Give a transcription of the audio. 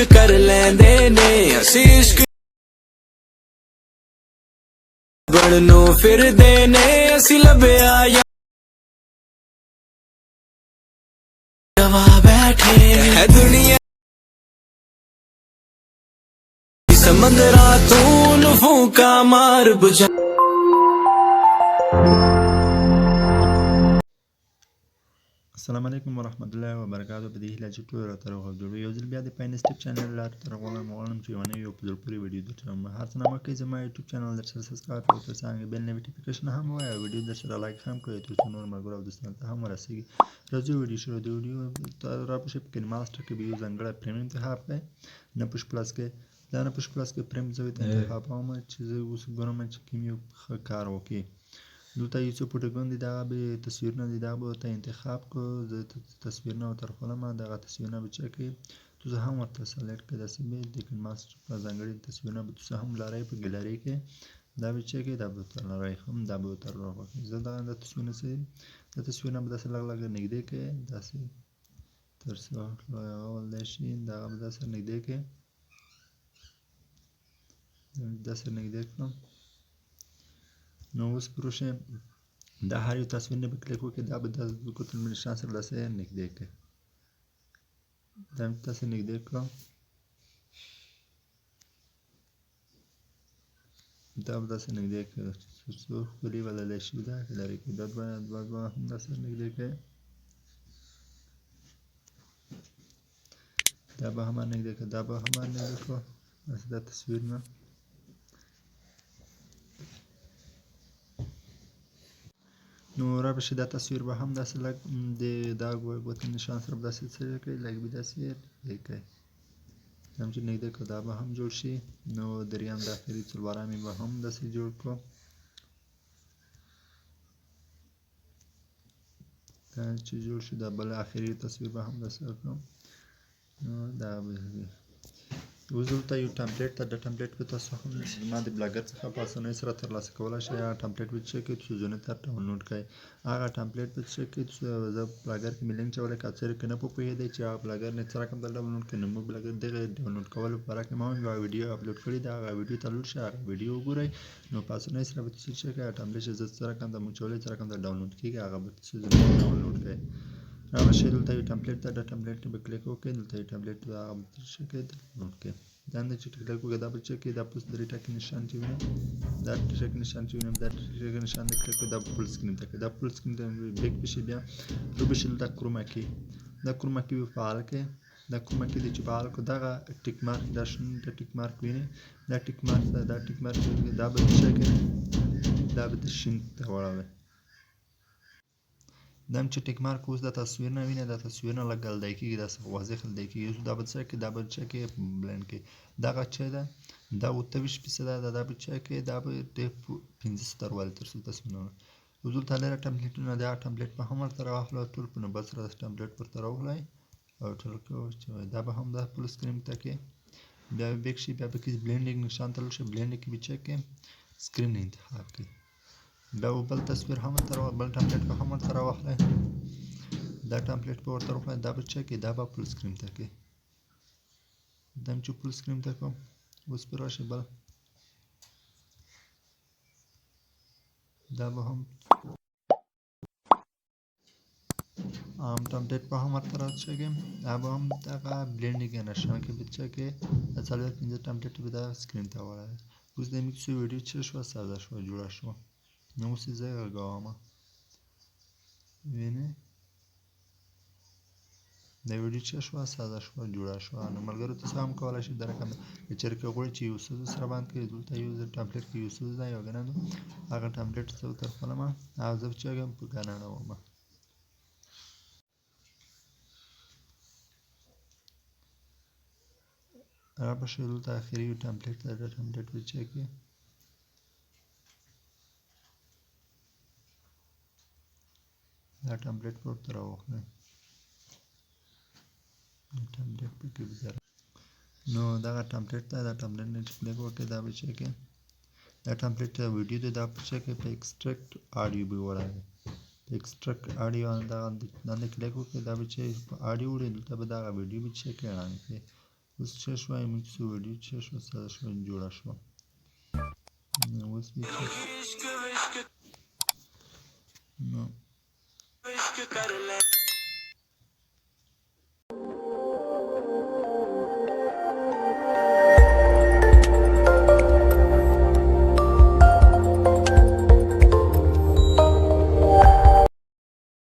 इश्क कर लेंदे ने असी इश्क बढ़नो फिर देने असी लभया गवा बैठे है दुनिया समंदरा तू फूका मार बुझा السلام علیکم ورحمت الله وبرکاتو. په دې هیله چې ټول راته روغ او جوړ یو ځل بیا د پاینسټیپ چینل لپاره تر غواړم چې یو نوی او په زړه پورې ویډیو درته هر څه نه مخکې زما یوټیوب چینل درسره سبسکریب کړئ، ترڅنګ بیل نوټیفیکیشن هم ووایئ او ویډیو درسره لایک هم کړئ ترڅو نور ملګرو او دوستانو ته هم ورسیږي. راځئ ویډیو شروع. د ویډیو راپسې په کې ماسټر-کې-نوی ځانګړی پریم انتخاب کړئ. نه پوش پلس کې دا نه پوش پلس کې پریم زه ورته انتخاب کوم چې زه اوس ګورم چې کوم یو ښه کار وکړي. دلته یو څو فوټوګان دي، دغه به تصویرونه دي، دغه به ورته انتخاب کړو. زه تصویرونه ورته راښکلم، دغه تصویرونه به چک کړئ. تاسو هم ورته سلیکټ کړئ. داسې به د ماسټر په ځانګړي تصویرونه به تاسو هم لرئ په ګیلري کې، دا به چک کړئ، دا به ورته لرئ هم، دا به ورته راوړئ. زه دغه د تصویرونه څه د تصویرونه به داسې لږ لږ نږدې کړئ، داسې تر څو راوړلی شي. دغه به داسې نږدې کړئ، داسې نږدې کړم. نو اوس پروش دا هر یو تصویر نه به کلیک وکړئ، دا به د ګوتو له نشان سره داسې نږدې کړئ. دا مې داسې نږدې کړم، دا به داسې نږدې کړئ تر څو ښکلي بللی شي. دا لرې کړئ، دا دوه هم داسې نږدې کړئ، دا به هم نږدې کړئ، دا به هم نږدې کړو. داسې دا تصویر نه نو راپسې دا تصویر به هم داسې لږ د دا ګوتې نشان سره به داسې څه کړئ، لږ به داسې نږدې کړئ. هم چې نږدې کړو دا به هم جوړ شي. نو دریم د اخري څلورم یې به هم داسې جوړ کړو. دا چې جوړ شي دا بل اخري تصویر به هم داسې کړم. نو دا به اوس دلته یو ټمپلیټ ته د ټمپلیټ په تاسو هم زما د بلاګر څخه په اسانۍ سره ترلاسه کولی شئ. هغه ټمپلیټ به چک کړئ، تاسو ځینې ته ډاونلوډ کړئ. هغه ټمپلیټ به چک کړئ. زه بلاګر کې مې لینک چولی، که چېرې که نه په پوهېدئ چې هغه بلاګر نه څه رقم ته ډاونلوډ کړئ، نو موږ بلاګر دغه ډاونلوډ کولو په باره کې ما هم یوه ویډیو اپلوډ کړې ده. هغه ویډیو ته لوډ شئ، هغه ویډیو وګورئ. نو په اسانۍ سره به تاسو چک کړئ هغه ټمپلیټ چې زه څه رقم ته موږ چولی، څه رقم ته ډاونلوډ کېږي، هغه به تاسو ډاونلوډ کړئ. راشه دلته یو ټمپلیټ ته د ټمپلیټ به کلیک وکړئ، دلته یو ټمپلیټ هغه به چک کړئ، ډاونلوډ کړئ. دا نه چې کلیک وکړئ دا به چک کړئ، دا پوس درې ټکي نشان چې وینئ، دا ټکي نشان چې وینئ، دا ټکي نشان ته کلیک وکړئ، دا فل سکرین ته کړئ. دا فل سکرین ته بیک بشي، بیا به شي دلته کروما کې، دا کروما کې به فعال کړئ. دا کروما کې دی چې فعال کړو، دغه ټیک مارک دا شین د ټیک مارک وینئ، دا ټیک مارک دا ټیک مارک دا به چک کړئ، دا به د شین ته واړوئ. دا هم چې ټیک مارک اوس دا تصویر نه وینئ، دا تصویر نه لږ ګلدی کېږي، داسې واضح ګلدی کېږي. دا به څه کړئ، دا به چک کړئ بلند کړئ. دغه چې ده دا 28% ده، دا به چک کړئ، دا به د 15 والي تر څو تصویرونه. اوس دلته لرې ټمپلیټونه دي، هغه ټمپلیټ به هم ورته راواخلو، ټول په نوبت سره ټمپلیټ ورته راوغلئ او ټول دا به هم دا فل سکرین ته کړئ. بیا به بیک شي، بیا به کې بلینډینګ نشان ته لاړ شئ، بلینډینګ کې به چک کړئ، سکرین انتخاب کړئ. بیا به بل تصویر هم ورته بل ټمپلیټ به هم ورته راواخلئ، دا ټمپلیټ به ورته راواخلئ، دا به چک کړئ، دا به فل سکرین ته کړئ. دا هم چې فل سکرین ته کړم، اوس به راشئ بل دا به هم ټمپلیټ به هم ورته راچکئ، دا به هم دغه بلینډینګ نشان کې به چک کړئ، دا 4-5 ټمپلیټ به دا سکرین ته واړوئ. اوس د موږ څو ویډیو څه شوه، ساده شوه، جوړه شوه. نو اوس یې زه غږومه، وینئ دا ویډیو څه شوه، ساده شوه، جوړه شوه. نو ملګرو تاسو هم کولی شئ دا رقم که چېرې که غواړئ چې یو څه سره باندې کړئ، دلته یو ټمپلیټ کې یو څه ده یو ګڼه ده، هغه ټمپلیټ زه ورته راښکلم او زه چې کوم په ګڼه ومه. راپسې دلته اخري یو ټمپلیټ ده، دا ټمپلیټ به چک کړئ، دا ټمپلیټ به ورته راواخلئ، ټمپلیټ پکې وځه. نو دغه ټمپلیټ ته دا ټمپلیټ نه چې کلیک وکړئ دا به چک کړئ، دا ټمپلیټ ویډیو دی دا به چک کړئ، په ایکسټریکټ آډیو به وړئ، په ایکسټریکټ آډیو دغه باندې کلیک وکړئ، دا به چې په آډیو وړئ، دلته به دغه ویډیو به چک کړئ، رڼا کړئ. اوس څه شوه موږ څه ویډیو څه شوه ساده شوه جوړه شوه نو اوس بیا نو